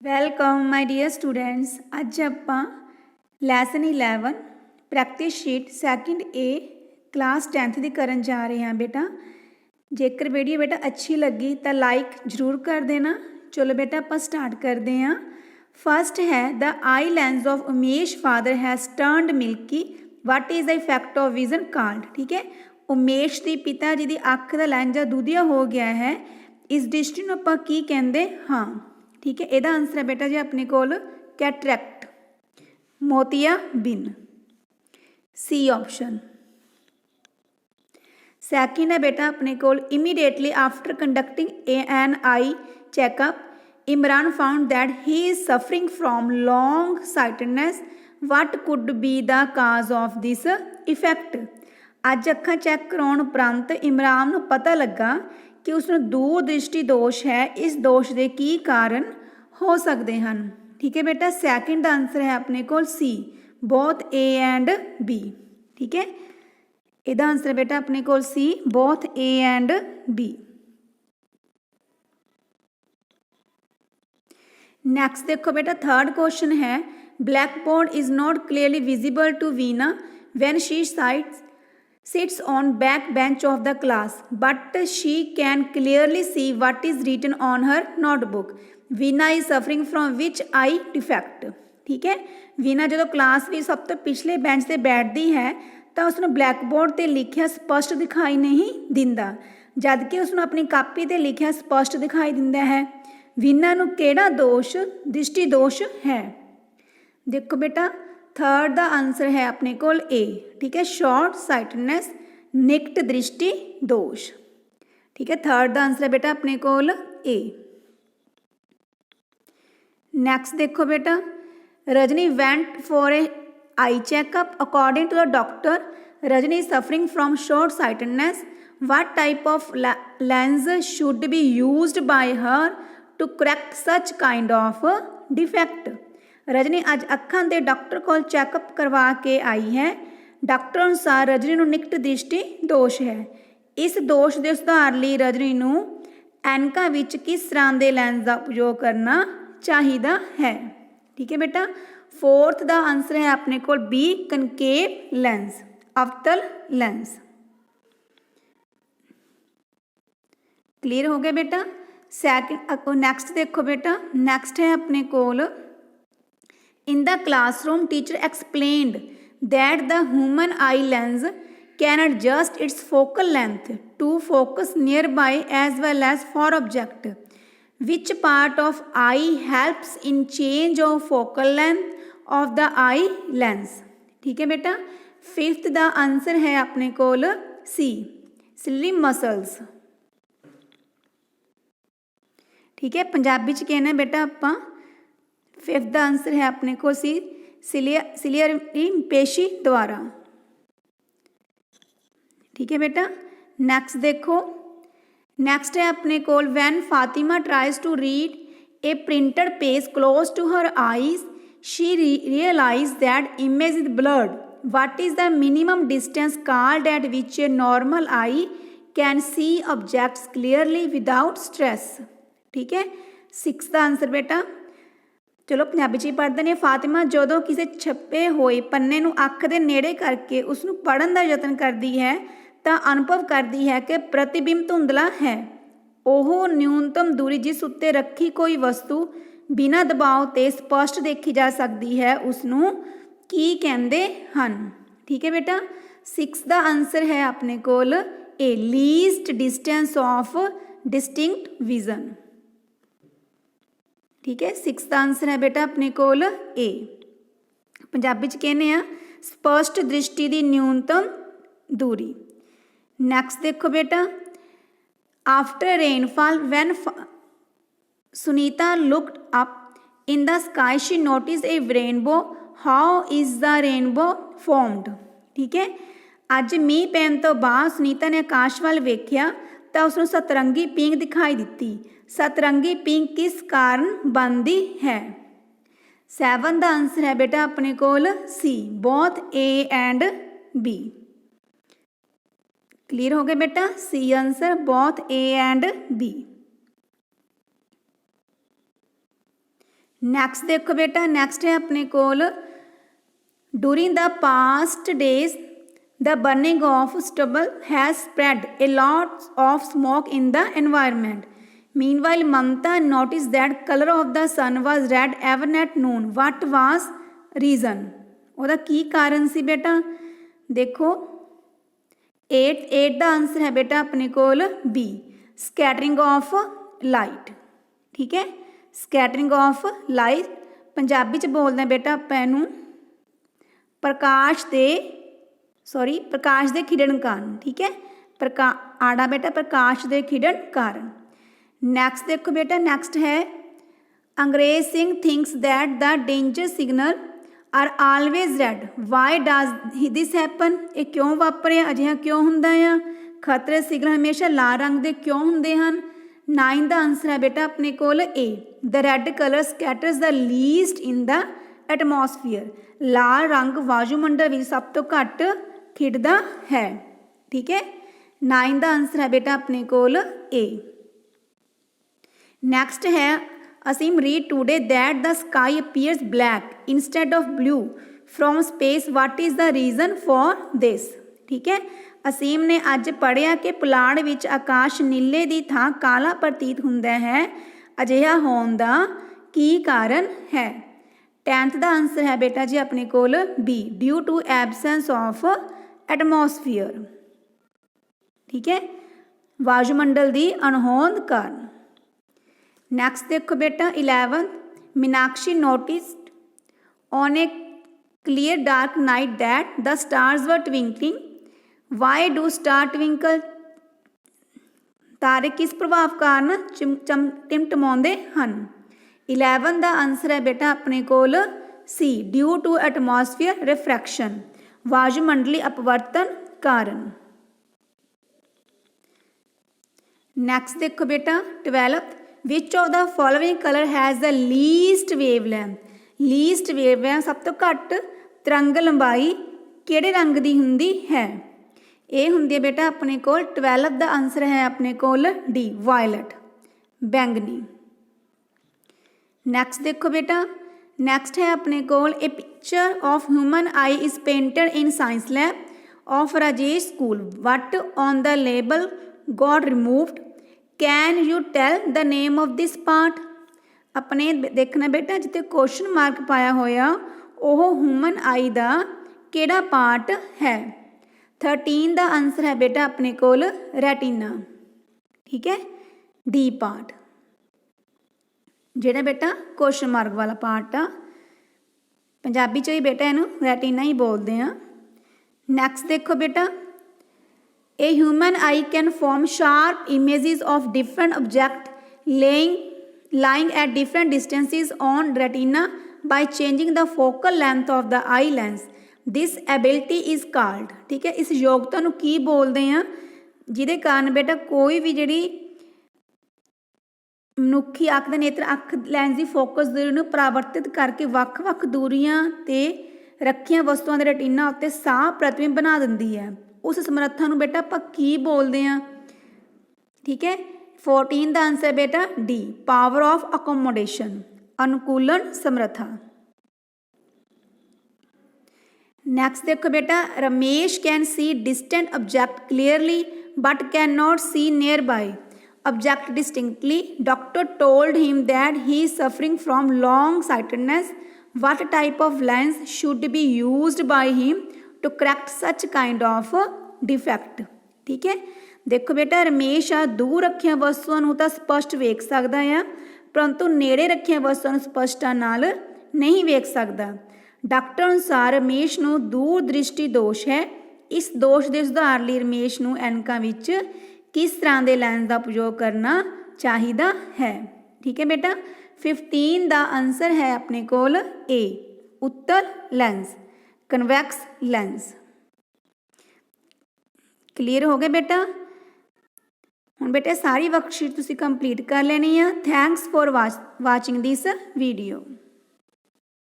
Welcome my dear students. ਅੱਜ ਆਪਾਂ lesson 11 practice sheet second A class 10th ਦੀ ਕਰਨ ਜਾ ਰਹੇ ਹਾਂ ਬੇਟਾ। ਜੇਕਰ ਵੀਡੀਓ ਬੇਟਾ ਅੱਛੀ ਲੱਗੀ ਤਾਂ ਲਾਈਕ ਜ਼ਰੂਰ ਕਰ ਦੇਣਾ। ਚਲੋ ਬੇਟਾ ਆਪਾਂ ਸਟਾਰਟ ਕਰਦੇ ਹਾਂ। ਫਸਟ ਹੈ the eye lens of Umesh father has turned milky, what is the effect of vision called. ਠੀਕ ਹੈ, ਉਮੇਸ਼ ਦੇ ਪਿਤਾ ਜੀ ਦੀ ਅੱਖ ਦਾ ਲੈਂਜਾ ਦੁਧੀਆ ਹੋ ਗਿਆ ਹੈ, ਇਸ ਦ੍ਰਿਸ਼ਟੀ ਨੂੰ ਆਪਾਂ ਕੀ ਕਹਿੰਦੇ ਹਾਂ। ठीक है, ਇਹਦਾ आंसर है बेटा जी अपने कोल कैटरैक्ट, मोतियाबिंद, सी ऑप्शन। सैकेंड है बेटा अपने कोल immediately after conducting an eye checkup Imran found that he is suffering from long sightedness, what could be the cause of this effect. अज अखा चैक कराने उपरंत इमरान नूं पता लगा कि उसनूं दूर दृष्टि दोष है, इस दोष के की कारण हो सकते हैं। ठीक है बेटा, सैकेंड का आंसर है अपने को C, both A and B. ठीक है, इसका आंसर है बेटा अपने को C, both A and B. Next देखो बेटा, थर्ड क्वेश्चन है black board is not clearly visible to Veena when she sits on back bench of the class, but she can clearly see what is written on her notebook. Veena is suffering from which eye defect। ठीक है, वीना जो class में सब तो पिछले bench से बैठती है तो उसने ब्लैक बोर्ड पर लिखिया स्पष्ट दिखाई नहीं दिंदा, जबकि उसने अपनी कापी पर लिखिया स्पष्ट दिखाई दिंदा है। वीना नूं किहड़ा दोष दृष्टि दोष है। देखो बेटा, थर्ड का आंसर है अपने को ए। ठीक है, शॉर्ट साइटेडनेस, निकट दृष्टि दोष। ठीक है, थर्ड का आंसर है बेटा अपने को ए। नैक्सट देखो बेटा, Rajni went for a eye checkup according to the doctor Rajni suffering from short sightedness, what type of lens should be used by her to correct such kind of defect. Rajni अज अखां दे डॉक्टर को चैकअप करवा के आई है। Doctor अनुसार रजनी नूं निकट दृष्टि दोष है, इस दोष के सुधार लई रजनी नूं एनकां विच किस तरह के लेंस का उपयोग करना चाहिए है। ठीक है बेटा, फोर्थ का आंसर है अपने को बी, कनकेव लेंस, अवतल लेंस। क्लियर हो गया बेटा। सैकेंड नैक्सट देखो बेटा, नैक्सट है अपने कोल in the classroom teacher explained that the human eye lens can adjust its focal length to focus nearby as well as far object. Which part of eye helps in change of focal length of the eye lens? ठीक है बेटा, fifth का answer है अपने कोल सी, slim muscles. ठीक है, पंजाबी च कहना बेटा आपां फिफ्थ का आंसर है अपने को सी, सिलियरी पेशी द्वारा। ठीक है बेटा, नेक्स्ट देखो, नेक्स्ट है अपने को when Fatima tries to read a printed page close to her eyes she realise that image is blurred, what is the minimum distance called at which a normal eye can see objects clearly without stress. ठीक है, six का answer बेटा, चलो पंजाबी च पढ़ते हैं। फातिमा जो किसी छपे हुए पन्ने नूं अख दे नेड़े करके उसनूं पढ़न का यतन करती है तो अनुभव करती है कि प्रतिबिंब धुंधला है। ओह न्यूनतम दूरी जिस उत्ते रखी कोई वस्तु बिना दबाव ते स्पष्ट देखी जा सकती है उसनूं की कहंदे हन। ठीक है बेटा, सिक्स का आंसर है अपने कोल A, least distance of distinct vision. ठीक है, सिक्स का आंसर है बेटा अपने कोल ए। पंजाबी च कहने आ स्पष्ट दृष्टि की न्यूनतम दूरी। नैक्सट देखो बेटा, after rainfall when Sunita looked up in the sky she notice A rainbow, how is the rainbow formed. ठीक है, अज मीह पैन तो बाद सुनीता ने आकाश वाल वेख्या तो उसनूं सतरंगी पींग दिखाई दी। सतरंगी पींग किस कारण बनती है। सैवन का आंसर है बेटा अपने कोल C, both A and B. Clear हो गया बेटा, C answer, both A and B. Next देखो बेटा, नैक्सट है अपने कोल during the past days the burning of stubble has spread a lot of smoke in the environment. Meanwhile Mamata notice that colour of the sun was red even at noon. What was reason? ਉਹਦਾ ਕੀ ਕਾਰਨ ਸੀ बेटा? देखो 8 ਦਾ answer है बेटा अपने कोल B, scattering of light. ठीक है, ਸਕੈਟਰਿੰਗ ऑफ लाइट पंजाबी च बोलते हैं बेटा ਆਪਾਂ ਇਹਨੂੰ प्रकाश दे खिड़न कारण। ठीक है, आड़ा बेटा प्रकाश दे खिड़न कारण। नैक्सट देखो बेटा, नैक्सट है Angrez Singh thinks that the danger signal are always red. Why does this happen? ये क्यों वापरिया, अजिहा क्यों हुंदा आ? खतरे सिग्नल हमेशा लाल रंग के क्यों हुंदे हन? 9 का आंसर है बेटा अपने कोल A, the red colour scatters the least in the atmosphere. लाल रंग वायुमंडल में सब तो घट खिड़दा है। ठीक है, 9 का आंसर है बेटा अपने कोल ए। नैक्सट है Asim read today that the sky appears black instead of blue from space. What is the reason for this? ठीक है, असीम ने अज पढ़िया कि पुलाड़ विच आकाश नीले की थां काला प्रतीत हुंदा है। अजिहा होण दा की कारण है? 10th का आंसर है बेटा जी अपने कोल B, due to absence of atmosphere. ठीक है, वायुमंडल की अणहोंद कारण। नैक्सट देखो बेटा 11th, Meenakshi noticed on A clear dark night that the stars were twinkling. Why do star twinkle? तारे किस प्रभाव कारण टिमटमाउंदे हन? 11 का आंसर है बेटा अपने कोल सी, ड्यू टू एटमोसफीयर रिफ्रैक्शन, वायुमंडली अपवर्तन कारण। नैक्सट देखो बेटा 12th, which of the following colour has the least wavelength. Least wavelength सब तो घट तरंग लंबाई किहड़े रंग की हुंदी है? ये हुंदी है बेटा अपने कोल 12th का आंसर है अपने कोल डी, वायलट, बैंगनी। नैक्सट देखो बेटा, नैक्सट है अपने कोल a picture of human eye is painted in science lab of Rajesh school. What on the label got removed. Can you tell the name of this part? अपने देखना बेटा जिते क्वेश्चन मार्क पाया होया ओह ह्यूमन आई का केड़ा पार्ट है? 13 का आंसर है बेटा अपने कोल रेटिना। ठीक है, डी पार्ट जेड़ा बेटा क्वेश्चन मार्क वाला पार्ट आ, पंजाबी च ही बेटा इनू रेटिना ही बोलते हैं। नैक्सट देखो बेटा, a human I can form sharp images of different object lying at different distances on retina by changing the focal length of the eye lens. This ability is called। ठीक है, इस योग्यता नूं की बोलते हैं जिहदे कारण बेटा कोई भी जिहड़ी मनुखी अख दे नेत्र अख लैंस की फोकस दूरी नूं परावर्तित करके ਵੱਖ-ਵੱਖ दूरियां ते रखियां वस्तुओं के रेटिना उत्ते साफ प्रतिबिंब बना दिंदी है। उस समर्था नूं बेटा आपां की बोलते हैं? ठीक है, 14 का आंसर बेटा डी, पावर ऑफ अकोमोडेशन, अनुकूलन समर्था। नैक्सट देखो बेटा, Ramesh can see distant object clearly but can not see nearby object distinctly. Doctor told him that he is suffering from long sightedness. What type of lens should be used by him to correct such kind of defect. ठीक है, देखो बेटा रमेश आ दूर रखिया वस्तुओं नूं तां स्पष्ट वेख सकदा है परंतु नेड़े रखिया वस्तुओं नूं स्पष्टता नाल नहीं वेख सकदा। डॉक्टर अनुसार रमेश नूं दूर दृष्टि दोष है। इस दोष के सुधार लई रमेश नूं ऐनकां विच किस तरह के लैंस का उपयोग करना चाहिए है? ठीक है बेटा, 15 का आंसर है अपने कोल ए, उत्तर लेंस, कन्वैक्स लेंस। क्लीयर हो गए बेटा? हुण बेटा सारी वर्कशीट तुसीं कंप्लीट कर लेनी है। Thanks for watching this video.